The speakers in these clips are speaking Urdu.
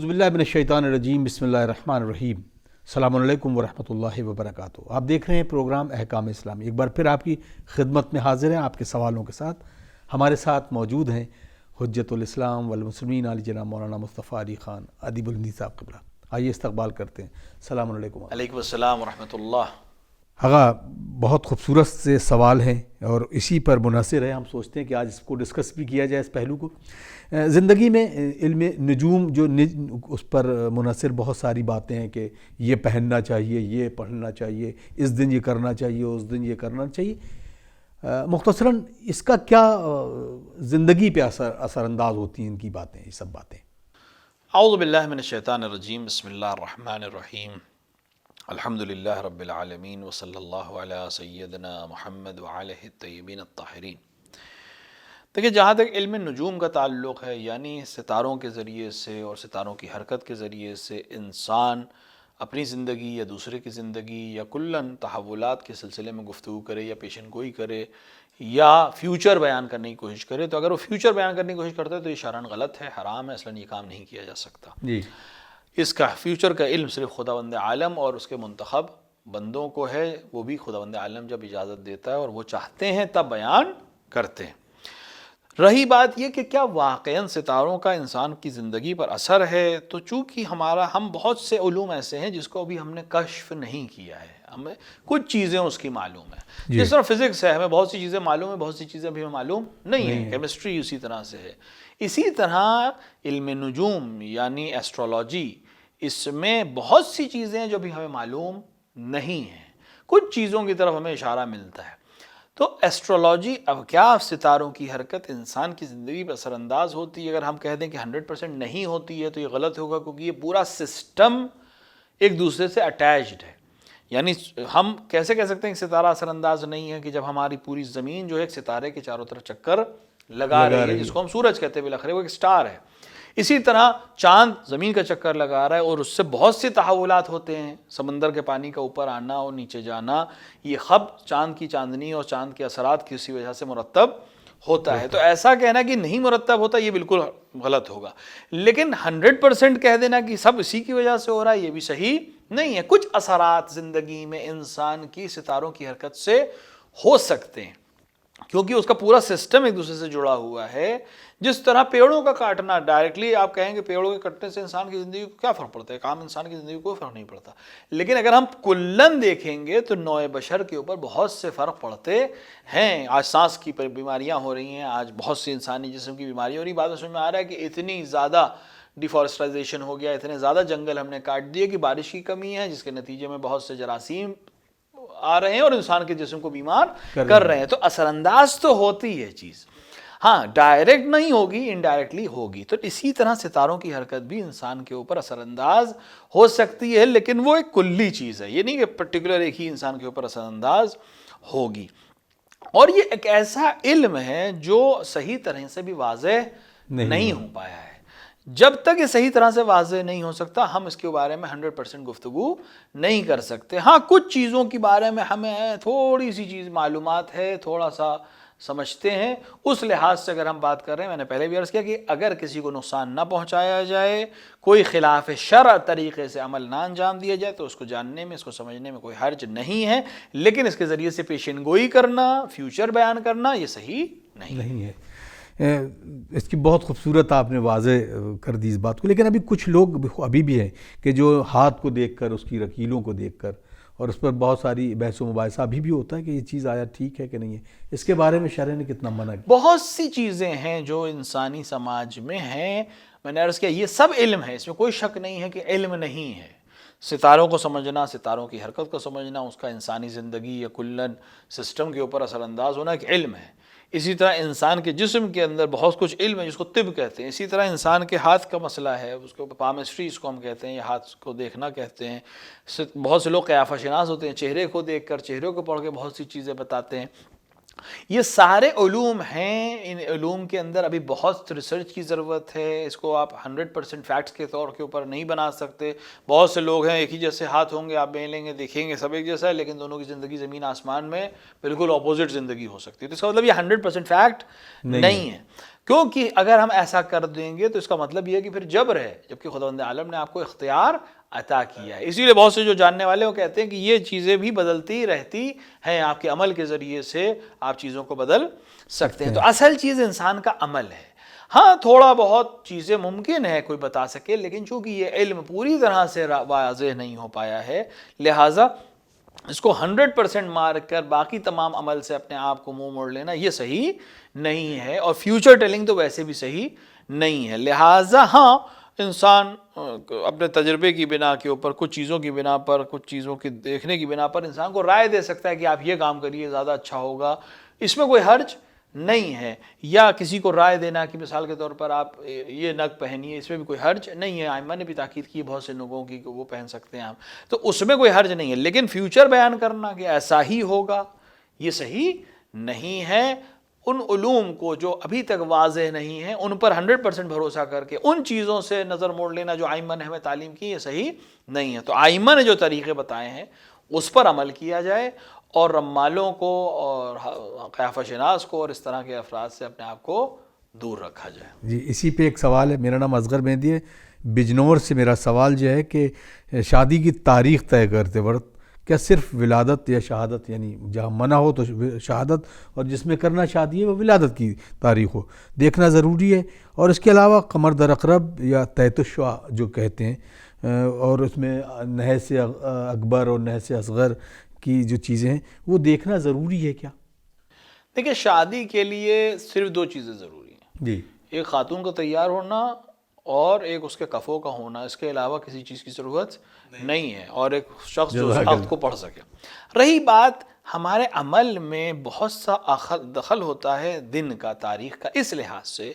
اعوذ باللہ من الشیطان الرجیم، بسم اللہ الرحمن الرحیم۔ السلام علیکم ورحمۃ اللہ وبرکاتہ۔ آپ دیکھ رہے ہیں پروگرام احکام اسلامی۔ ایک بار پھر آپ کی خدمت میں حاضر ہیں آپ کے سوالوں کے ساتھ۔ ہمارے ساتھ موجود ہیں حجت الاسلام والمسلمین علی جناب مولانا مصطفیٰ علی خان ادیب الہندی صاحب قبلہ۔ آئیے استقبال کرتے ہیں۔ السلام علیکم۔ علیکم السلام ورحمۃ اللہ۔ آغا، بہت خوبصورت سے سوال ہیں اور اسی پر منحصر ہے۔ ہم سوچتے ہیں کہ آج اس کو ڈسکس بھی کیا جائے، اس پہلو کو۔ زندگی میں علم نجوم جو اس پر منحصر بہت ساری باتیں ہیں کہ یہ پہننا چاہیے، یہ پڑھنا چاہیے، اس دن یہ کرنا چاہیے، اس دن یہ کرنا چاہیے۔ مختصراً اس کا کیا زندگی پہ اثر انداز ہوتی ہیں ان کی باتیں، یہ سب باتیں؟ اعوذ باللہ من الشیطان الرجیم، بسم اللہ الرحمن الرحیم، الحمد للہ رب العالمین، وصلی اللہ علی سیدنا محمد وعلیہ الطیبین الطاہرین۔ دیکھیں، جہاں تک علم نجوم کا تعلق ہے، یعنی ستاروں کے ذریعے سے اور ستاروں کی حرکت کے ذریعے سے انسان اپنی زندگی یا دوسرے کی زندگی یا کلاً تحولات کے سلسلے میں گفتگو کرے یا پیشن گوئی کرے یا فیوچر بیان کرنے کی کوشش کرے، تو اگر وہ فیوچر بیان کرنے کی کوشش کرتا ہے تو یہ شرعاً غلط ہے، حرام ہے، اصلاً یہ کام نہیں کیا جا سکتا۔ جی، اس کا فیوچر کا علم صرف خداوند عالم اور اس کے منتخب بندوں کو ہے، وہ بھی خداوند عالم جب اجازت دیتا ہے اور وہ چاہتے ہیں تب بیان کرتے ہیں۔ رہی بات یہ کہ کیا واقعاً ستاروں کا انسان کی زندگی پر اثر ہے، تو چونکہ ہم بہت سے علوم ایسے ہیں جس کو ابھی ہم نے کشف نہیں کیا ہے، ہمیں کچھ چیزیں اس کی معلوم ہیں۔ جس طرح فزکس ہے، ہمیں بہت سی چیزیں معلوم ہیں، بہت سی چیزیں ابھی ہمیں معلوم نہیں ہیں۔ کیمسٹری اسی طرح سے ہے۔ اسی طرح علم نجوم یعنی ایسٹرولوجی، اس میں بہت سی چیزیں جو ابھی ہمیں معلوم نہیں ہیں، کچھ چیزوں کی طرف ہمیں اشارہ ملتا ہے۔ تو ایسٹرولوجی، اب کیا ستاروں کی حرکت انسان کی زندگی پر اثر انداز ہوتی ہے؟ اگر ہم کہہ دیں کہ 100% نہیں ہوتی ہے تو یہ غلط ہوگا، کیونکہ یہ پورا سسٹم ایک دوسرے سے اٹیچڈ ہے۔ یعنی ہم کیسے کہہ سکتے ہیں کہ ستارہ اثر انداز نہیں ہے؟ کہ جب ہماری پوری زمین جو ہے ایک ستارے کے چاروں طرف چکر لگا رہی ہے، جس کو ہم سورج کہتے ہیں بالاخره، وہ ایک سٹار ہے۔ اسی طرح چاند زمین کا چکر لگا رہا ہے اور اس سے بہت سے تحولات ہوتے ہیں، سمندر کے پانی کا اوپر آنا اور نیچے جانا، یہ خب چاند کی چاندنی اور چاند کے اثرات کی اسی وجہ سے مرتب ہوتا ہے۔ تو ایسا کہنا کہ نہیں مرتب ہوتا یہ بالکل غلط ہوگا، لیکن 100% کہہ دینا کہ سب اسی کی وجہ سے ہو رہا ہے یہ بھی صحیح نہیں ہے۔ کچھ اثرات زندگی میں انسان کی ستاروں کی حرکت سے ہو سکتے ہیں، کیونکہ اس کا پورا سسٹم ایک دوسرے سے جڑا ہوا ہے۔ جس طرح پیڑوں کا کاٹنا، ڈائریکٹلی آپ کہیں کہ پیڑوں کے کٹنے سے انسان کی زندگی کو کیا فرق پڑتا ہے؟ عام انسان کی زندگی کو کوئی فرق نہیں پڑتا، لیکن اگر ہم کلن دیکھیں گے تو نوع بشر کے اوپر بہت سے فرق پڑتے ہیں۔ آج سانس کی بیماریاں ہو رہی ہیں، آج بہت سی انسانی جسم کی بیماریاں ہو رہی ہیں۔ بات سمجھ میں آ رہا ہے کہ اتنی زیادہ ڈیفارسٹائزیشن ہو گیا، اتنے زیادہ جنگل ہم نے کاٹ دیے کہ بارش کی کمی ہے، جس کے نتیجے میں بہت سے جراثیم آ رہے ہیں اور انسان کے جسم کو بیمار کر رہے ہیں۔ تو اثر انداز تو ہوتی ہے چیز، ہاں ڈائریکٹ نہیں ہوگی، انڈائریکٹلی ہوگی۔ تو اسی طرح ستاروں کی حرکت بھی انسان کے اوپر اثر انداز ہو سکتی ہے، لیکن وہ ایک کلی چیز ہے، یہ نہیں کہ پرٹیکولر ایک ہی انسان کے اوپر اثر انداز ہوگی۔ اور یہ ایک ایسا علم ہے جو صحیح طرح سے بھی واضح نہیں ہو پایا ہے۔ جب تک یہ صحیح طرح سے واضح نہیں ہو سکتا، ہم اس کے بارے میں 100% گفتگو نہیں کر سکتے۔ ہاں کچھ چیزوں کے بارے میں ہمیں تھوڑی سی چیز معلومات ہے، تھوڑا سا سمجھتے ہیں، اس لحاظ سے اگر ہم بات کر رہے ہیں، میں نے پہلے بھی عرض کیا کہ اگر کسی کو نقصان نہ پہنچایا جائے، کوئی خلاف شرع طریقے سے عمل نہ انجام دیا جائے، تو اس کو جاننے میں، اس کو سمجھنے میں کوئی حرج نہیں ہے، لیکن اس کے ذریعے سے پیشن گوئی کرنا، فیوچر بیان کرنا، یہ صحیح نہیں ہے۔ اس کی بہت خوبصورت آپ نے واضح کر دی اس بات کو، لیکن ابھی کچھ لوگ ابھی بھی ہیں کہ جو ہاتھ کو دیکھ کر، اس کی رکیلوں کو دیکھ کر، اور اس پر بہت ساری بحث و مباحثہ ابھی بھی ہوتا ہے کہ یہ چیز آیا ٹھیک ہے کہ نہیں ہے۔ اس کے بارے میں شرع نے کتنا منع کیا؟ بہت سی چیزیں ہیں جو انسانی سماج میں ہیں، میں نے عرض کیا یہ سب علم ہے، اس میں کوئی شک نہیں ہے کہ علم نہیں ہے۔ ستاروں کو سمجھنا، ستاروں کی حرکت کو سمجھنا، اس کا انسانی زندگی یا کلن سسٹم کے اوپر اثر انداز ہونا ایک علم ہے۔ اسی طرح انسان کے جسم کے اندر بہت کچھ علم ہے جس کو طب کہتے ہیں۔ اسی طرح انسان کے ہاتھ کا مسئلہ ہے، اس کو پامسٹری اس کو ہم کہتے ہیں، یا ہاتھ کو دیکھنا کہتے ہیں۔ بہت سے لوگ قیافہ شناس ہوتے ہیں، چہرے کو دیکھ کر، چہرے کو پڑھ کے بہت سی چیزیں بتاتے ہیں۔ یہ سارے علوم ہیں، ان علوم کے اندر ابھی بہت ریسرچ کی ضرورت ہے، اس کو آپ 100% فیکٹس کے طور کے اوپر نہیں بنا سکتے۔ بہت سے لوگ ہیں ایک ہی جیسے ہاتھ ہوں گے، آپ ملیں گے دیکھیں گے سب ایک جیسا ہے، لیکن دونوں کی زندگی زمین آسمان میں بالکل اپوزٹ زندگی ہو سکتی ہے۔ تو اس کا مطلب یہ 100% فیکٹ نہیں ہے، کیونکہ اگر ہم ایسا کر دیں گے تو اس کا مطلب یہ ہے کہ پھر جبر ہے، جبکہ خداوند عالم نے آپ کو اختیار عطا کیا ہے۔ اسی لیے بہت سے جو جاننے والے وہ کہتے ہیں کہ یہ چیزیں بھی بدلتی رہتی ہیں، آپ کے عمل کے ذریعے سے آپ چیزوں کو بدل سکتے ہیں۔ تو اصل چیز انسان کا عمل ہے۔ ہاں تھوڑا بہت چیزیں ممکن ہے کوئی بتا سکے، لیکن چونکہ یہ علم پوری طرح سے واضح نہیں ہو پایا ہے، لہٰذا اس کو 100% مار کر باقی تمام عمل سے اپنے آپ کو منہ موڑ لینا یہ صحیح نہیں ہے، اور فیوچر ٹیلنگ تو ویسے بھی صحیح نہیں ہے۔ لہٰذا ہاں انسان اپنے تجربے کی بنا کے اوپر، کچھ چیزوں کی بنا پر، کچھ چیزوں کی دیکھنے کی بنا پر انسان کو رائے دے سکتا ہے کہ آپ یہ کام کریے زیادہ اچھا ہوگا، اس میں کوئی حرج نہیں ہے۔ یا کسی کو رائے دینا کہ مثال کے طور پر آپ یہ نگ پہنیے، اس میں بھی کوئی حرج نہیں ہے، ائمہ نے بھی تاکید کی بہت سے لوگوں کی کہ وہ پہن سکتے ہیں آپ، تو اس میں کوئی حرج نہیں ہے۔ لیکن فیوچر بیان کرنا کہ ایسا ہی ہوگا، یہ صحیح نہیں ہے۔ ان علوم کو جو ابھی تک واضح نہیں ہیں ان پر 100% بھروسہ کر کے ان چیزوں سے نظر موڑ لینا جو ائمہ نے ہمیں تعلیم کی، یہ صحیح نہیں ہے۔ تو ائمہ نے جو طریقے بتائے ہیں اس پر عمل کیا جائے، اور رمالوں کو اور قیافہ شناس کو اور اس طرح کے افراد سے اپنے آپ کو دور رکھا جائے۔ جی اسی پہ ایک سوال ہے، میرا نام اصغر مہدی ہے، بجنور سے میرا سوال جو ہے کہ شادی کی تاریخ طے کرتے وقت کیا صرف ولادت یا شہادت، یعنی جہاں منع ہو تو شہادت، اور جس میں کرنا شادی ہے وہ ولادت کی تاریخ ہو، دیکھنا ضروری ہے؟ اور اس کے علاوہ قمر در اقرب یا تحت الشعاع جو کہتے ہیں، اور اس میں نحس اکبر اور نحس اصغر کی جو چیزیں ہیں وہ دیکھنا ضروری ہے کیا؟ دیکھیں شادی کے لیے صرف دو چیزیں ضروری ہیں، جی، ایک خاتون کا تیار ہونا اور ایک اس کے کفوں کا ہونا، اس کے علاوہ کسی چیز کی ضرورت نہیں ہے، اور ایک شخص جو اس عقد کو پڑھ سکے۔ رہی بات ہمارے عمل میں بہت سا دخل ہوتا ہے دن کا، تاریخ کا، اس لحاظ سے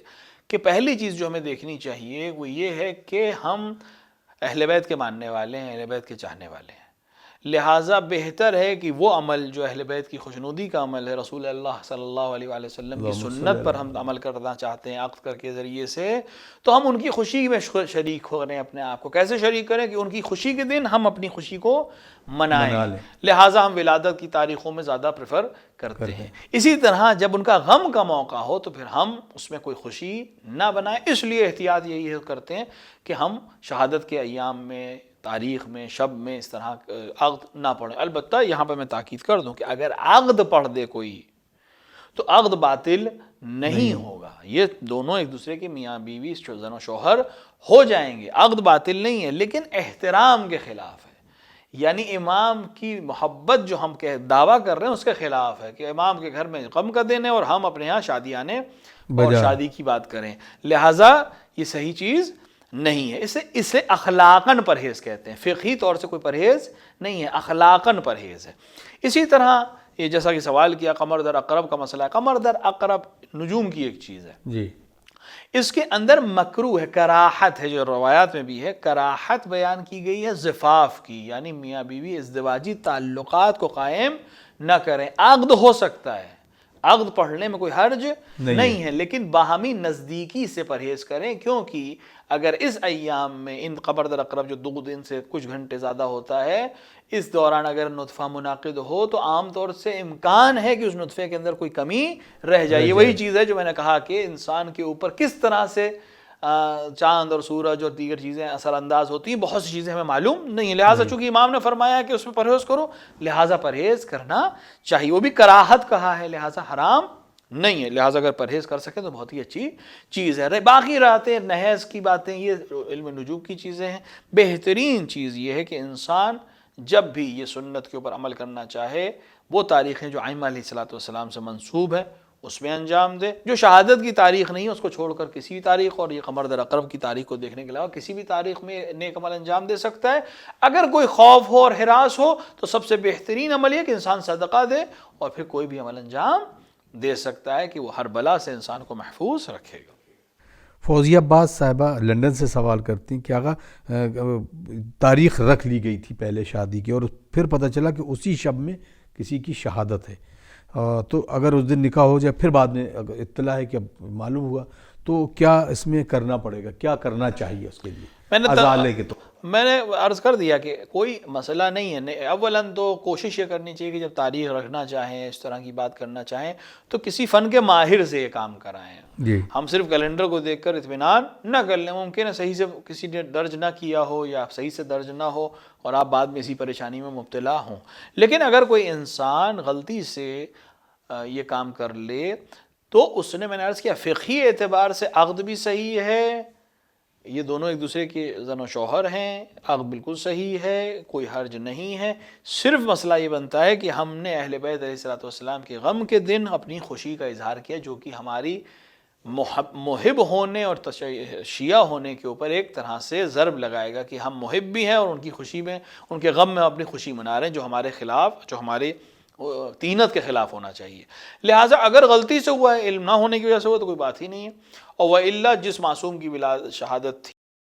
کہ پہلی چیز جو ہمیں دیکھنی چاہیے وہ یہ ہے کہ ہم اہل بیت کے ماننے والے ہیں، اہل بیت کے چاہنے والے ہیں، لہٰذا بہتر ہے کہ وہ عمل جو اہل بیت کی خوشنودی کا عمل ہے، رسول اللہ صلی اللہ علیہ وآلہ وسلم کی سنت پر ہم عمل کرنا چاہتے ہیں عقد کر کے ذریعے سے، تو ہم ان کی خوشی میں شریک ہو رہے ہیں اپنے آپ کو۔ کیسے شریک کریں کہ ان کی خوشی کے دن ہم اپنی خوشی کو منائیں، لہٰذا ہم ولادت کی تاریخوں میں زیادہ پریفر کرتے ہیں۔ اسی طرح جب ان کا غم کا موقع ہو تو پھر ہم اس میں کوئی خوشی نہ بنائیں، اس لیے احتیاط یہی کرتے ہیں کہ ہم شہادت کے ایام میں، تاریخ میں، شب میں اس طرح عقد نہ پڑھیں۔ البتہ یہاں پہ میں تاکید کر دوں کہ اگر عقد پڑھ دے کوئی تو عقد باطل نہیں ہوگا، یہ دونوں ایک دوسرے کے میاں بیوی، زن و شوہر ہو جائیں گے، عقد باطل نہیں ہے، لیکن احترام کے خلاف ہے، یعنی امام کی محبت جو ہم دعویٰ کر رہے ہیں اس کے خلاف ہے کہ امام کے گھر میں غم کا دن ہے اور ہم اپنے ہاں شادی آنے اور شادی کی بات کریں، لہٰذا یہ صحیح چیز نہیں ہے۔ اسے اخلاقاً پرہیز کہتے ہیں، فقہی طور سے کوئی پرہیز نہیں ہے، اخلاقاً پرہیز ہے۔ اسی طرح یہ جیسا کہ سوال کیا قمر در اقرب کا مسئلہ ہے، قمر در اقرب نجوم کی ایک چیز ہے، جی، اس کے اندر مکروہ ہے، کراہت ہے، جو روایات میں بھی ہے کراہت بیان کی گئی ہے زفاف کی، یعنی میاں بیوی ازدواجی تعلقات کو قائم نہ کریں۔ عقد ہو سکتا ہے، عقد پڑھنے میں کوئی حرج نہیں ہے، لیکن باہمی نزدیکی سے پرہیز کریں، کیونکہ اگر اس ایام میں ان قمر در اقرب جو 2 دن سے کچھ گھنٹے زیادہ ہوتا ہے، اس دوران اگر نطفہ منعقد ہو تو عام طور سے امکان ہے کہ اس نطفے کے اندر کوئی کمی رہ جائے۔ یہ وہی چیز ہے جو میں نے کہا کہ انسان کے اوپر کس طرح سے چاند اور سورج اور دیگر چیزیں اثر انداز ہوتی ہیں، بہت سی چیزیں ہمیں معلوم نہیں ہیں، لہٰذا چونکہ امام نے فرمایا کہ اس میں پرہیز کرو، لہٰذا پرہیز کرنا چاہیے، وہ بھی کراہت کہا ہے، لہٰذا حرام نہیں ہے، لہٰذا اگر پرہیز کر سکیں تو بہت ہی اچھی چیز ہے۔ باقی راتیں نحیض کی باتیں یہ علم نجوم کی چیزیں ہیں۔ بہترین چیز یہ ہے کہ انسان جب بھی یہ سنت کے اوپر عمل کرنا چاہے وہ تاریخیں جو ائمہ علیہ الصلوۃ والسلام سے منسوب ہے اس میں انجام دے، جو شہادت کی تاریخ نہیں ہے اس کو چھوڑ کر کسی بھی تاریخ، اور یہ قمر در اقرب کی تاریخ کو دیکھنے کے علاوہ کسی بھی تاریخ میں نیک عمل انجام دے سکتا ہے۔ اگر کوئی خوف ہو اور ہراس ہو تو سب سے بہترین عمل یہ کہ انسان صدقہ دے، اور پھر کوئی بھی عمل انجام دے سکتا ہے کہ وہ ہر بلا سے انسان کو محفوظ رکھے گا۔ فوزیہ عباس صاحبہ لندن سے سوال کرتی ہیں کہ آقا تاریخ رکھ لی گئی تھی پہلے شادی کی، اور پھر پتہ چلا کہ اسی شب میں کسی کی شہادت ہے، تو اگر اس دن نکاح ہو جائے پھر بعد میں اگر اطلاع ہے کہ اب معلوم ہوا تو کیا اس میں کرنا پڑے گا, کیا کرنا چاہیے اس کے لیے ازالے کے تو؟ میں نے عرض کر دیا کہ کوئی مسئلہ نہیں ہے. اولاً تو کوشش یہ کرنی چاہیے کہ جب تاریخ رکھنا چاہیں, اس طرح کی بات کرنا چاہیں, تو کسی فن کے ماہر سے یہ کام کرائیں. جی ہم صرف کیلنڈر کو دیکھ کر اطمینان نہ کر لیں. ممکن ہے صحیح سے کسی نے درج نہ کیا ہو یا صحیح سے درج نہ ہو اور آپ بعد میں اسی پریشانی میں مبتلا ہوں. لیکن اگر کوئی انسان غلطی سے یہ کام کر لے تو اس نے, میں نے عرض کیا, فقہی اعتبار سے عقد بھی صحیح ہے, یہ دونوں ایک دوسرے کے زن و شوہر ہیں, عقد بالکل صحیح ہے, کوئی حرج نہیں ہے. صرف مسئلہ یہ بنتا ہے کہ ہم نے اہل بیت علیہ الصلوۃ والسلام کے غم کے دن اپنی خوشی کا اظہار کیا, جو کہ ہماری محب ہونے اور شیعہ ہونے کے اوپر ایک طرح سے ضرب لگائے گا کہ ہم محب بھی ہیں اور ان کی خوشی میں, ان کے غم میں اپنی خوشی منا رہے ہیں, جو ہمارے خلاف, جو ہمارے تینت کے خلاف ہونا چاہیے. لہٰذا اگر غلطی سے ہوا ہے, علم نہ ہونے کی وجہ سے ہوا, تو کوئی بات ہی نہیں ہے. اور وَإِلَّا جس معصوم کی شہادت تھی,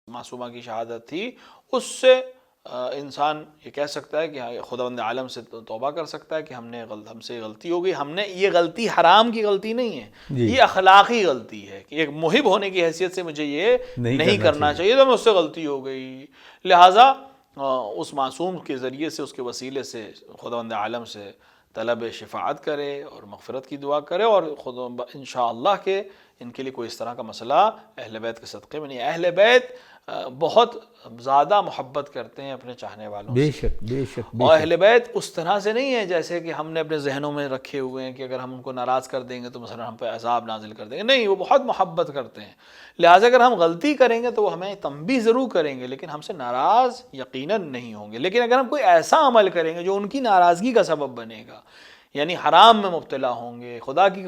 معصومہ کی شہادت تھی, اس سے انسان یہ کہہ سکتا ہے کہ خداوند عالم سے توبہ کر سکتا ہے کہ ہم سے غلطی ہو گئی. ہم نے, یہ غلطی حرام کی غلطی نہیں ہے, یہ اخلاقی غلطی ہے کہ ایک محب ہونے کی حیثیت سے مجھے یہ نہیں کرنا چاہیے, تو مجھ سے غلطی ہو گئی. لہٰذا اس معصوم کے ذریعے سے, اس کے وسیلے سے خداوند عالم سے طلب شفاعت کرے اور مغفرت کی دعا کرے, اور خود انشاءاللہ کہ ان کے لیے کوئی اس طرح کا مسئلہ اہل بیت کے صدقے میں نہیں. اہل بیت بہت زیادہ محبت کرتے ہیں اپنے چاہنے والوں سے, بے شک بے شک. اور اہل بیت اس طرح سے نہیں ہے جیسے کہ ہم نے اپنے ذہنوں میں رکھے ہوئے ہیں کہ اگر ہم ان کو ناراض کر دیں گے تو مثلا ہم پہ عذاب نازل کر دیں گے. نہیں, وہ بہت محبت کرتے ہیں. لہٰذا اگر ہم غلطی کریں گے تو وہ ہمیں تنبیہ ضرور کریں گے, لیکن ہم سے ناراض یقیناً نہیں ہوں گے. لیکن اگر ہم کوئی ایسا عمل کریں گے جو ان کی ناراضگی کا سبب بنے گا, یعنی حرام میں مبتلا ہوں گے, خدا کی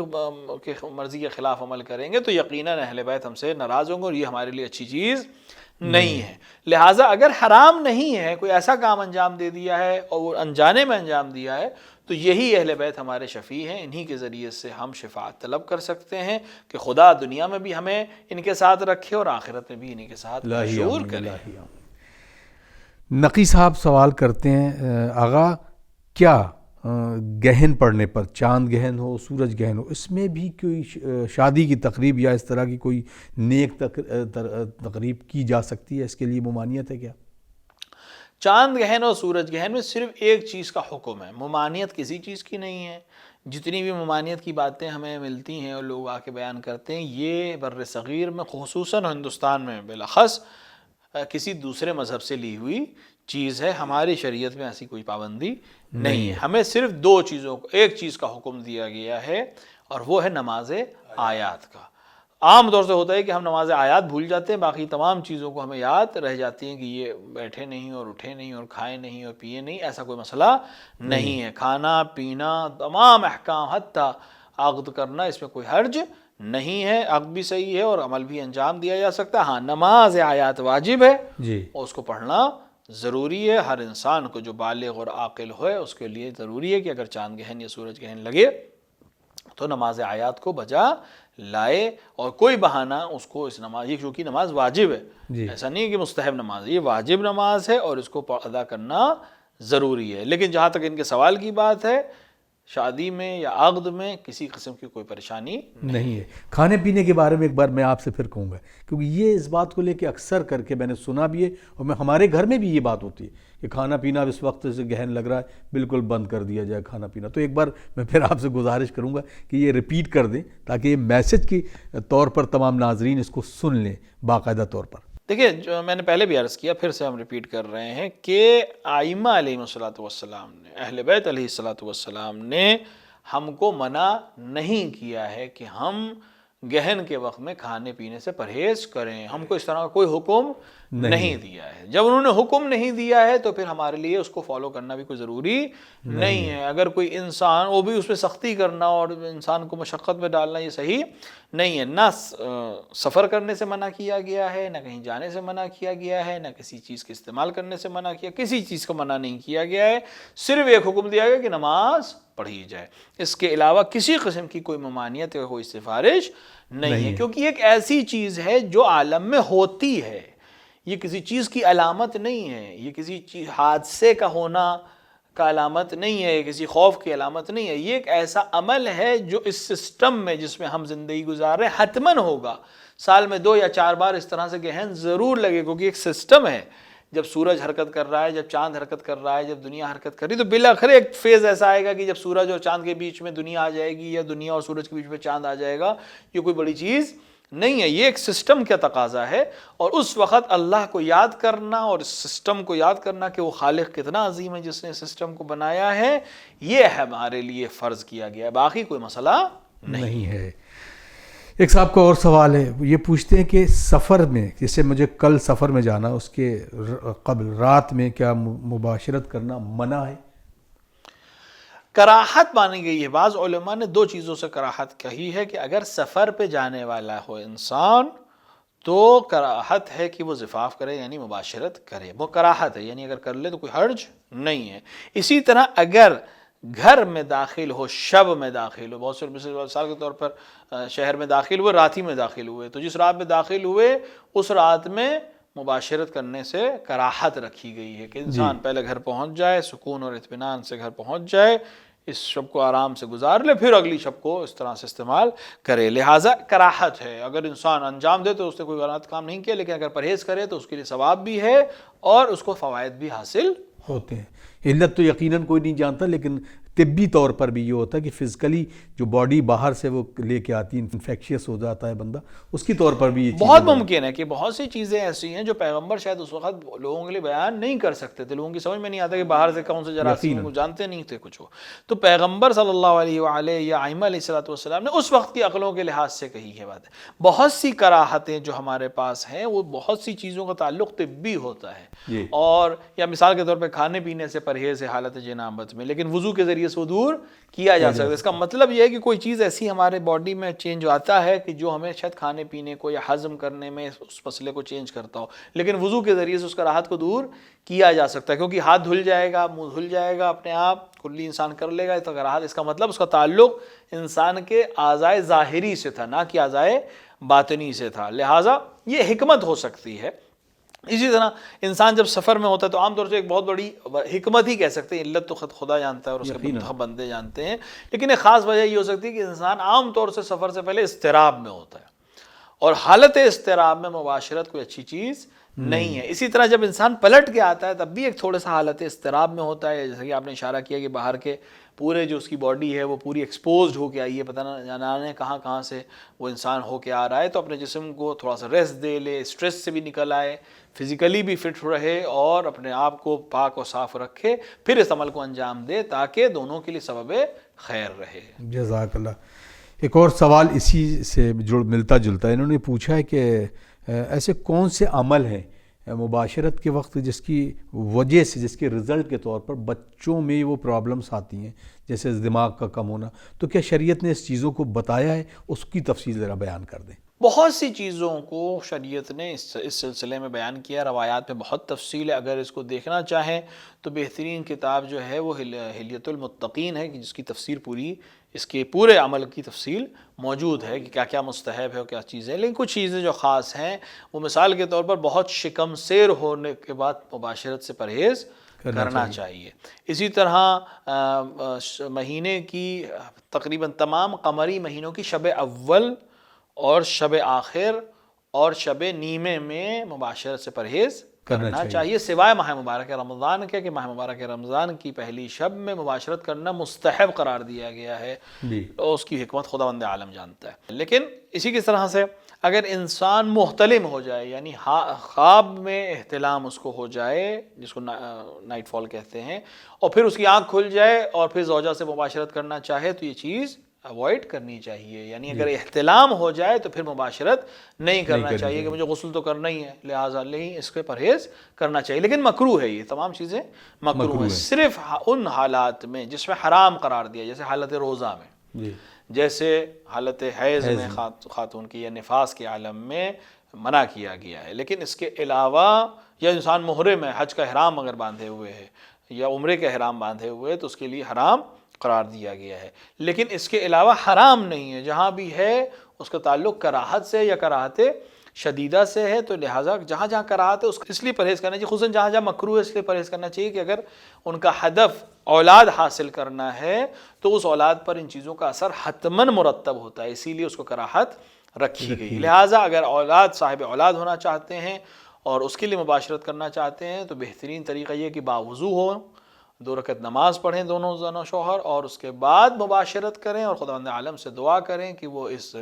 مرضی کے خلاف عمل کریں گے, تو یقیناً اہل بیت ہم سے ناراض ہوں گے, اور یہ ہمارے لیے اچھی چیز نہیں ہے. لہٰذا اگر حرام نہیں ہے, کوئی ایسا کام انجام دے دیا ہے اور وہ انجانے میں انجام دیا ہے, تو یہی اہل بیت ہمارے شفیع ہیں. انہی کے ذریعے سے ہم شفاعت طلب کر سکتے ہیں کہ خدا دنیا میں بھی ہمیں ان کے ساتھ رکھے اور آخرت میں بھی انہی کے ساتھ مشغول کرے. نقی صاحب سوال کرتے ہیں, آغا کیا گہن پڑنے پر, چاند گہن ہو, سورج گہن ہو, اس میں بھی کوئی شادی کی تقریب یا اس طرح کی کوئی نیک تقریب کی جا سکتی ہے؟ اس کے لیے ممانعت ہے کیا؟ چاند گہن اور سورج گہن میں صرف ایک چیز کا حکم ہے, ممانعت کسی چیز کی نہیں ہے. جتنی بھی ممانعت کی باتیں ہمیں ملتی ہیں اور لوگ آ کے بیان کرتے ہیں, یہ بر صغیر میں خصوصاً ہندوستان میں بالاخص کسی دوسرے مذہب سے لی ہوئی چیز ہے. ہماری شریعت میں ایسی کوئی پابندی نہیں ہے. ہمیں صرف دو چیزوں کو, ایک چیز کا حکم دیا گیا ہے, اور وہ ہے نماز آیات کا. عام طور سے ہوتا ہے کہ ہم نماز آیات بھول جاتے ہیں, باقی تمام چیزوں کو ہمیں یاد رہ جاتی ہیں کہ یہ بیٹھے نہیں اور اٹھے نہیں اور کھائے نہیں اور پیے نہیں, ایسا کوئی مسئلہ نہیں ہے. کھانا پینا تمام احکام حتیٰ عقد کرنا, اس میں کوئی حرج نہیں ہے. عقد بھی صحیح ہے اور عمل بھی انجام دیا جا سکتا ہے. ہاں, نماز آیات واجب ہے اور اس کو پڑھنا ضروری ہے. ہر انسان کو جو بالغ اور عاقل ہوئے اس کے لیے ضروری ہے کہ اگر چاند گہن یا سورج گہن لگے تو نماز آیات کو بجا لائے, اور کوئی بہانہ اس کو اس نماز, یہ کیونکہ نماز واجب ہے, ایسا نہیں کہ مستحب نماز ہے, یہ واجب نماز ہے اور اس کو ادا کرنا ضروری ہے. لیکن جہاں تک ان کے سوال کی بات ہے, شادی میں یا عقد میں کسی قسم کی کوئی پریشانی نہیں ہے. کھانے پینے کے بارے میں ایک بار میں آپ سے پھر کہوں گا, کیونکہ یہ اس بات کو لے کے اکثر کر کے میں نے سنا بھی ہے, اور ہمارے گھر میں بھی یہ بات ہوتی ہے کہ کھانا پینا اس وقت سے گہن لگ رہا ہے, بالکل بند کر دیا جائے کھانا پینا. تو ایک بار میں پھر آپ سے گزارش کروں گا کہ یہ ریپیٹ کر دیں تاکہ یہ میسج کے طور پر تمام ناظرین اس کو سن لیں باقاعدہ طور پر. دیکھیں, جو میں نے پہلے بھی عرض کیا, پھر سے ہم ریپیٹ کر رہے ہیں کہ ائمہ علیہ الصلوۃ والسلام نے, اہل بیت علیہ الصلوۃ والسلام نے ہم کو منع نہیں کیا ہے کہ ہم گہن کے وقت میں کھانے پینے سے پرہیز کریں. ہم کو اس طرح کا کوئی حکم نہیں دیا ہے. جب انہوں نے حکم نہیں دیا ہے تو پھر ہمارے لیے اس کو فالو کرنا بھی کوئی ضروری نہیں ہے. اگر کوئی انسان, وہ بھی اس پہ سختی کرنا اور انسان کو مشقت میں ڈالنا, یہ صحیح نہیں ہے. نہ سفر کرنے سے منع کیا گیا ہے, نہ کہیں جانے سے منع کیا گیا ہے, نہ کسی چیز کے استعمال کرنے سے منع کیا, کسی چیز کو منع نہیں کیا گیا ہے. صرف ایک حکم دیا گیا کہ نماز پڑھی جائے. اس کے علاوہ کسی قسم کی کوئی ممانعت یا کوئی سفارش نہیں ہے, کیونکہ یہ ایک ایسی چیز ہے جو عالم میں ہوتی ہے. یہ کسی چیز کی علامت نہیں ہے, یہ کسی حادثے کا ہونا کا علامت نہیں ہے، کسی خوف کی علامت نہیں ہے، یہ ایک ایسا عمل ہے جو اس سسٹم میں جس میں ہم زندگی گزار رہے ہیں حتماً ہوگا. سال میں 2 یا 4 بار اس طرح سے گہن ضرور لگے، کیونکہ ایک سسٹم ہے. جب سورج حرکت کر رہا ہے، جب چاند حرکت کر رہا ہے، جب دنیا حرکت کر رہی ہے، تو بالآخر ایک فیز ایسا آئے گا کہ جب سورج اور چاند کے بیچ میں دنیا آ جائے گی، یا دنیا اور سورج کے بیچ میں چاند آ جائے گا. یہ کوئی بڑی چیز نہیں ہے، یہ ایک سسٹم کا تقاضا ہے. اور اس وقت اللہ کو یاد کرنا اور اس سسٹم کو یاد کرنا کہ وہ خالق کتنا عظیم ہے جس نے سسٹم کو بنایا ہے، یہ ہمارے لیے فرض کیا گیا ہے، باقی کوئی مسئلہ نہیں ہے. ایک صاحب کا اور سوال ہے، یہ پوچھتے ہیں کہ سفر میں، جیسے مجھے کل سفر میں جانا، اس کے قبل رات میں کیا مباشرت کرنا منع ہے؟ کراہت مانی گئی ہے. بعض علماء نے 2 چیزوں سے کراہت کہی ہے کہ اگر سفر پہ جانے والا ہو انسان تو کراہت ہے کہ وہ زفاف کرے، یعنی مباشرت کرے، وہ کراہت ہے، یعنی اگر کر لے تو کوئی حرج نہیں ہے. اسی طرح اگر گھر میں داخل ہو، شب میں داخل ہو، بہت سے مثال کے طور پر شہر میں داخل ہوئے، رات ہی میں داخل ہوئے، تو جس رات میں داخل ہوئے اس رات میں مباشرت کرنے سے کراہت رکھی گئی ہے کہ انسان پہلے گھر پہنچ جائے، سکون اور اطمینان سے گھر پہنچ جائے، اس شب کو آرام سے گزار لے، پھر اگلی شب کو اس طرح سے استعمال کرے. لہٰذا کراہت ہے. اگر انسان انجام دے تو اس نے کوئی غلط کام نہیں کیا، لیکن اگر پرہیز کرے تو اس کے لیے ثواب بھی ہے اور اس کو فوائد بھی حاصل ہوتے ہیں. علت تو یقیناً کوئی نہیں جانتا، لیکن طبی طور پر بھی یہ ہوتا ہے کہ فزیکلی جو باڈی باہر سے وہ لے کے آتی ہے، انفیکشیس ہو جاتا ہے بندہ، اس کی طور پر بھی یہ بہت ممکن ہے کہ بہت سی چیزیں ایسی ہیں جو پیغمبر شاید اس وقت لوگوں کے لیے بیان نہیں کر سکتے تھے. لوگوں کی سمجھ میں نہیں آتا کہ باہر سے کون سے جراثیم کو جانتے نہیں تھے کچھ. تو پیغمبر صلی اللہ علیہ وآلہ یا ائمہ علیہ الصلوۃ والسلام نے اس وقت کی عقلوں کے لحاظ سے کہی ہے بات. بہت سی کراہتیں جو ہمارے پاس ہیں وہ بہت سی چیزوں کا تعلق طبی ہوتا ہے، اور یا مثال کے طور پہ کھانے پینے سے پرہیز ہے حالت جنابت میں، لیکن وضو کے ذریعے سے وہ دور کیا جا سکتا ہے. اس کا مطلب یہ ہے کہ کوئی چیز ایسی ہمارے باڈی میں چینج آتا ہے کہ جو ہمیں شاید کھانے پینے کو یا ہضم کرنے میں اس مسئلے کو چینج کرتا ہو، لیکن وضو کے ذریعے سے اس کراہت کو دور کیا جا سکتا ہے، کیونکہ ہاتھ دھل جائے گا، منہ دھل جائے گا، اپنے آپ کلی انسان کر لے گا تو کراہت. اس کا مطلب اس کا تعلق انسان کے اعضائے ظاہری سے تھا، نہ کہ اعضائے باطنی سے تھا. لہٰذا یہ حکمت ہو سکتی ہے. اسی طرح انسان جب سفر میں ہوتا ہے تو عام طور سے ایک بہت بڑی حکمت ہی کہہ سکتے ہیں، علت تو خود خدا جانتا ہے اور اس کے منتخب بندے جانتے ہیں، لیکن ایک خاص وجہ یہ ہو سکتی ہے کہ انسان عام طور سے سفر سے پہلے اضطراب میں ہوتا ہے، اور حالت اضطراب میں مباشرت کوئی اچھی چیز نہیں ہے. اسی طرح جب انسان پلٹ کے آتا ہے تب بھی ایک تھوڑا سا حالت اضطراب میں ہوتا ہے، جیسے کہ آپ نے اشارہ کیا کہ باہر کے پورے جو اس کی باڈی ہے وہ پوری ایکسپوزڈ ہو کے آئی ہے، پتہ نہ جانے کہاں سے وہ انسان ہو کے آ رہا ہے. تو اپنے جسم کو تھوڑا سا ریسٹ دے لے، اسٹریس سے بھی نکل آئے، فزیکلی بھی فٹ رہے اور اپنے آپ کو پاک و صاف رکھے، پھر اس عمل کو انجام دے تاکہ دونوں کے لیے سبب خیر رہے. جزاک اللہ. ایک اور سوال اسی سے ملتا جلتا ہے، انہوں نے پوچھا ہے کہ ایسے کون سے عمل ہیں مباشرت کے وقت جس کی وجہ سے، جس کے رزلٹ کے طور پر بچوں میں وہ پرابلمس آتی ہیں، جیسے دماغ کا کم ہونا، تو کیا شریعت نے اس چیزوں کو بتایا ہے؟ اس کی تفصیل ذرا بیان کر دیں. بہت سی چیزوں کو شریعت نے اس سلسلے میں بیان کیا، روایات میں بہت تفصیل ہے. اگر اس کو دیکھنا چاہیں تو بہترین کتاب جو ہے وہ حلیۃ المتقین ہے، جس کی تفسیر پوری، اس کے پورے عمل کی تفصیل موجود ہے کہ کیا کیا مستحب ہے اور کیا چیزیں. لیکن کچھ چیزیں جو خاص ہیں وہ مثال کے طور پر بہت شکم سیر ہونے کے بعد مباشرت سے پرہیز کرنا چاہیے. اسی طرح مہینے کی تقریباً تمام قمری مہینوں کی شب اول اور شب آخر اور شب نیمے میں مباشرت سے پرہیز کرنا چاہیے، سوائے ماہ مبارک رمضان کے، کہ ماہ مبارک رمضان کی پہلی شب میں مباشرت کرنا مستحب قرار دیا گیا ہے، اور اس کی حکمت خداوند عالم جانتا ہے. لیکن اسی کی طرح سے اگر انسان محتلم ہو جائے، یعنی خواب میں احتلام اس کو ہو جائے، جس کو نائٹ فال کہتے ہیں، اور پھر اس کی آنکھ کھل جائے اور پھر زوجہ سے مباشرت کرنا چاہے، تو یہ چیز اوائڈ کرنی چاہیے. یعنی اگر احتلام ہو جائے تو پھر مباشرت نہیں کرنا چاہیے کہ مجھے غسل تو کرنا ہی ہے، لہٰذا نہیں، اس کے پرہیز کرنا چاہیے. لیکن مکروہ ہے، یہ تمام چیزیں مکروہ ہیں، صرف ان حالات میں جس میں حرام قرار دیا، جیسے حالت روزہ میں، جیسے حالت حیض میں خاتون کی یا نفاس کے عالم میں منع کیا گیا ہے. لیکن اس کے علاوہ یا انسان محرم ہے، حج کا احرام اگر باندھے ہوئے ہے یا عمرے کا احرام باندھے ہوئے تو اس کے لیے حرام قرار دیا گیا ہے. لیکن اس کے علاوہ حرام نہیں ہے، جہاں بھی ہے اس کا تعلق کراہت سے یا کراہت شدیدہ سے ہے، تو لہٰذا جہاں جہاں کراہت ہے اس لیے پرہیز کرنا چاہیے، خصوصاً جہاں جہاں مکروہ ہے اس لیے پرہیز کرنا چاہیے کہ اگر ان کا ہدف اولاد حاصل کرنا ہے تو اس اولاد پر ان چیزوں کا اثر حتماً مرتب ہوتا ہے، اسی لیے اس کو کراہت رکھی گئی۔ لہٰذا اگر اولاد صاحب اولاد ہونا چاہتے ہیں اور اس کے لیے مباشرت کرنا چاہتے ہیں تو بہترین طریقہ یہ کہ باوضو ہو، 2 رکعت نماز پڑھیں دونوں زن و شوہر، اور اس کے بعد مباشرت کریں اور خداوند عالم سے دعا کریں کہ وہ اس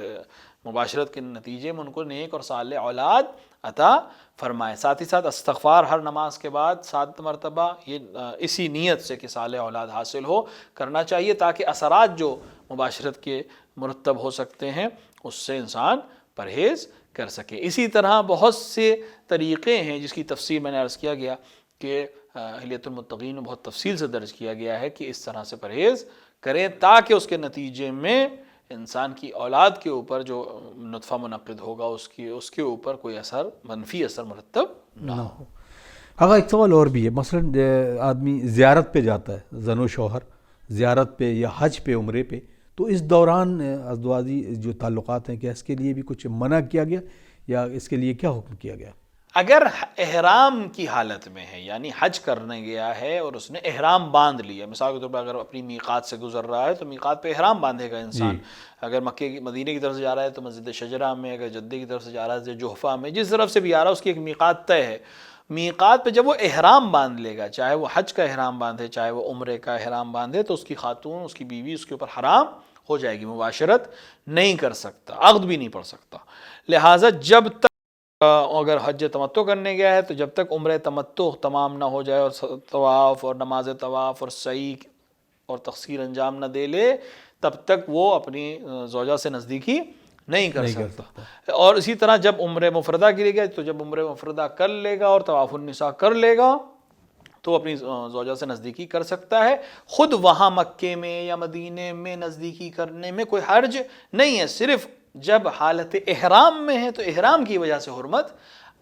مباشرت کے نتیجے میں ان کو نیک اور صالح اولاد عطا فرمائے۔ ساتھ ہی ساتھ استغفار ہر نماز کے بعد 7 مرتبہ، یہ اسی نیت سے کہ صالح اولاد حاصل ہو کرنا چاہیے، تاکہ اثرات جو مباشرت کے مرتب ہو سکتے ہیں اس سے انسان پرہیز کر سکے۔ اسی طرح بہت سے طریقے ہیں جس کی تفصیل میں نے عرض کیا گیا کہ حلیۃ المتقین میں بہت تفصیل سے درج کیا گیا ہے کہ اس طرح سے پرہیز کریں تاکہ اس کے نتیجے میں انسان کی اولاد کے اوپر جو نطفہ منعقد ہوگا اس کے اوپر کوئی منفی اثر مرتب نہ ہو۔ اگر ایک سوال اور بھی ہے، مثلا آدمی زیارت پہ جاتا ہے، زن و شوہر زیارت پہ یا حج پہ، عمرے پہ، تو اس دوران ازدواجی جو تعلقات ہیں، کیا اس کے لیے بھی کچھ منع کیا گیا یا اس کے لیے کیا حکم کیا گیا؟ اگر احرام کی حالت میں ہے، یعنی حج کرنے گیا ہے اور اس نے احرام باندھ لیا، مثال کے طور پر اگر اپنی میقات سے گزر رہا ہے تو میقات پہ احرام باندھے گا انسان، اگر مکے کی مدینے کی طرف سے جا رہا ہے تو مسجد شجرہ میں، اگر جدے کی طرف سے جا رہا ہے جوحفہ میں، جس طرف سے بھی آ رہا ہے اس کی ایک میقات طے ہے۔ میقات پہ جب وہ احرام باندھ لے گا، چاہے وہ حج کا احرام باندھے چاہے وہ عمرے کا احرام باندھے، تو اس کی خاتون، اس کی بیوی اس کے اوپر حرام ہو جائے گی، مباشرت نہیں کر سکتا، عقد بھی نہیں پڑھ سکتا۔ لہٰذا جب تک اگر حج تمتع کرنے گیا ہے تو جب تک عمرہ تمتع تمام نہ ہو جائے اور طواف اور نماز طواف اور سعی اور تقصیر انجام نہ دے لے، تب تک وہ اپنی زوجہ سے نزدیکی نہیں کر سکتا۔ اور اسی طرح جب عمرہ مفردہ کے لیے گیا تو جب عمرہ مفردہ کر لے گا اور طواف النساء کر لے گا تو اپنی زوجہ سے نزدیکی کر سکتا ہے۔ خود وہاں مکے میں یا مدینے میں نزدیکی کرنے میں کوئی حرج نہیں ہے، صرف جب حالت احرام میں ہے تو احرام کی وجہ سے حرمت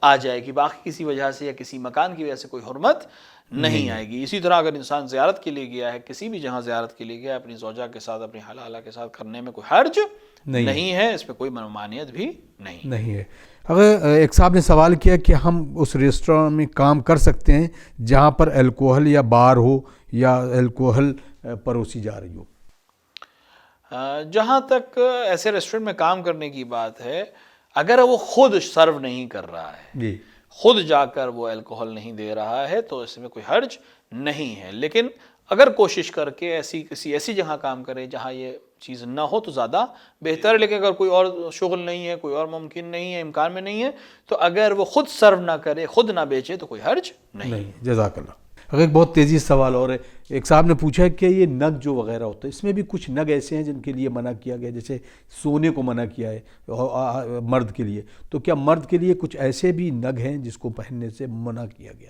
آ جائے گی، باقی کسی وجہ سے یا کسی مکان کی وجہ سے کوئی حرمت نہیں آئے گی۔ اسی طرح اگر انسان زیارت کے لیے گیا ہے، کسی بھی جہاں زیارت کے لیے گیا ہے، اپنی زوجہ کے ساتھ، اپنی حلالہ کے ساتھ کرنے میں کوئی حرج نہیں ہے، اس پہ کوئی ممانعت بھی نہیں ہے۔ اگر ایک صاحب نے سوال کیا کہ ہم اس ریسٹوران میں کام کر سکتے ہیں جہاں پر الکوہل یا بار ہو یا الکوہل پروسی جا رہی ہو؟ جہاں تک ایسے ریسٹورنٹ میں کام کرنے کی بات ہے، اگر وہ خود سرو نہیں کر رہا ہے، خود جا کر وہ الکوہل نہیں دے رہا ہے تو اس میں کوئی حرج نہیں ہے، لیکن اگر کوشش کر کے کسی ایسی جگہ کام کرے جہاں یہ چیز نہ ہو تو زیادہ بہتر ہے، لیکن اگر کوئی اور شغل نہیں ہے، کوئی اور ممکن نہیں ہے، امکان میں نہیں ہے، تو اگر وہ خود سرو نہ کرے، خود نہ بیچے تو کوئی حرج نہیں۔ جزاک اللہ۔ اگر ایک بہت تیزی سوال اور ہے، ایک صاحب نے پوچھا ہے کہ یہ نگ جو وغیرہ ہوتا ہے، اس میں بھی کچھ نگ ایسے ہیں جن کے لیے منع کیا گیا، جیسے سونے کو منع کیا ہے مرد کے لیے، تو کیا مرد کے لیے کچھ ایسے بھی نگ ہیں جس کو پہننے سے منع کیا گیا؟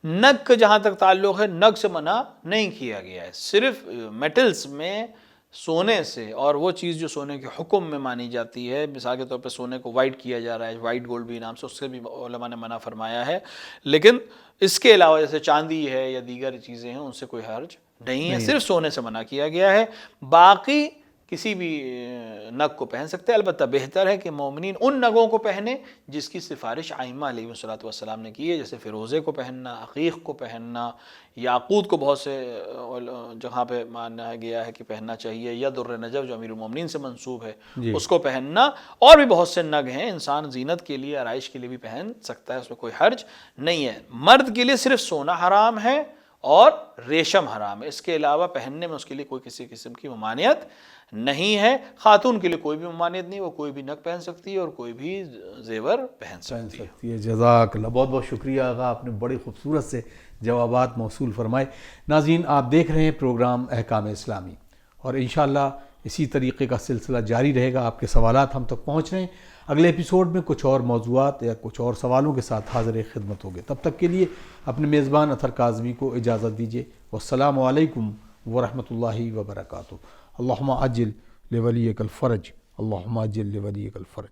نگ کا جہاں تک تعلق ہے، نگ سے منع نہیں کیا گیا ہے، صرف میٹلز میں سونے سے، اور وہ چیز جو سونے کے حکم میں مانی جاتی ہے، مثال کے طور پہ سونے کو وائٹ کیا جا رہا ہے، وائٹ گولڈ بھی نام سے، اس سے بھی علماء نے منع فرمایا ہے، لیکن اس کے علاوہ جیسے چاندی ہے یا دیگر چیزیں ہیں ان سے کوئی حرج نہیں ہے، صرف سونے سے منع کیا گیا ہے۔ باقی کسی بھی نگ کو پہن سکتے ہیں، البتہ بہتر ہے کہ مومنین ان نگوں کو پہنے جس کی سفارش ائمہ علیہ الصلوۃ والسلام نے کی ہے، جیسے فیروزے کو پہننا، عقیق کو پہننا، یاقوت کو بہت سے جگہ پہ مانا گیا ہے کہ پہننا چاہیے، یا در نجف جو امیر المومنین سے منسوب ہے اس کو پہننا، اور بھی بہت سے نگ ہیں انسان زینت کے لیے، آرائش کے لیے بھی پہن سکتا ہے، اس میں کوئی حرج نہیں ہے۔ مرد کے لیے صرف سونا حرام ہے اور ریشم حرام ہے، اس کے علاوہ پہننے میں اس کے لیے کوئی کسی قسم کی ممانعت نہیں ہے۔ خاتون کے لیے کوئی بھی ممانعت نہیں، وہ کوئی بھی نگ پہن سکتی ہے اور کوئی بھی زیور پہن سکتی ہے۔ جزاک اللہ، بہت بہت شکریہ آغا، آپ نے بڑی خوبصورت سے جوابات موصول فرمائے۔ ناظرین، آپ دیکھ رہے ہیں پروگرام احکام اسلامی، اور انشاءاللہ اسی طریقے کا سلسلہ جاری رہے گا، آپ کے سوالات ہم تک پہنچ رہے ہیں۔ اگلے ایپیسوڈ میں کچھ اور موضوعات یا کچھ اور سوالوں کے ساتھ حاضر خدمت ہوگے، تب تک کے لیے اپنے میزبان اطہر کاظمی کو اجازت دیجیے۔ والسلام علیکم ورحمۃ اللہ وبرکاتہ۔ اللہم عجل لولیک الفرج، اللہم عجل لولیک الفرج۔